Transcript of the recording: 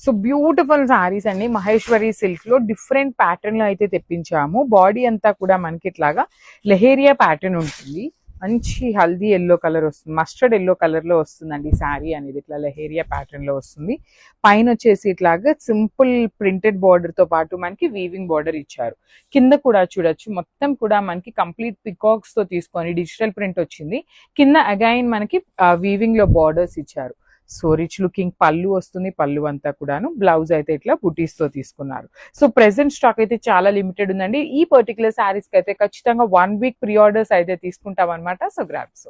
So beautiful saris అండి, Maheshwari silk లో different pattern లో అయితే తెప్పించాము. బాడీ అంతా కూడా మనకి ఇట్లాగా లెహేరియా ప్యాటర్న్ ఉంటుంది. మంచి హల్దీ ఎల్లో కలర్ వస్తుంది, మస్టర్డ్ ఎల్లో కలర్ లో వస్తుందండి శారీ అనేది. ఇట్లా లెహేరియా ప్యాటర్న్ లో వస్తుంది. పైన వచ్చేసి ఇట్లాగా సింపుల్ ప్రింటెడ్ బార్డర్ తో పాటు మనకి వీవింగ్ బార్డర్ ఇచ్చారు. కింద కూడా చూడొచ్చు, మొత్తం కూడా మనకి కంప్లీట్ పికాక్స్ తో తీసుకొని డిజిటల్ ప్రింట్ వచ్చింది. కింద అగైన్ మనకి వీవింగ్ లో బార్డర్స్ ఇచ్చారు. సో రిచ్ లుకింగ్ పళ్ళు వస్తుంది. పళ్ళు అంతా కూడాను, బ్లౌజ్ అయితే ఇట్లా బుటీస్ తో తీసుకున్నారు. సో ప్రెసెంట్ స్టాక్ అయితే చాలా లిమిటెడ్ ఉందండి. ఈ పర్టికులర్ శారీస్ కి అయితే ఖచ్చితంగా 1 వీక్ ప్రీ ఆర్డర్స్ అయితే తీసుకుంటాం అనమాట. So grab so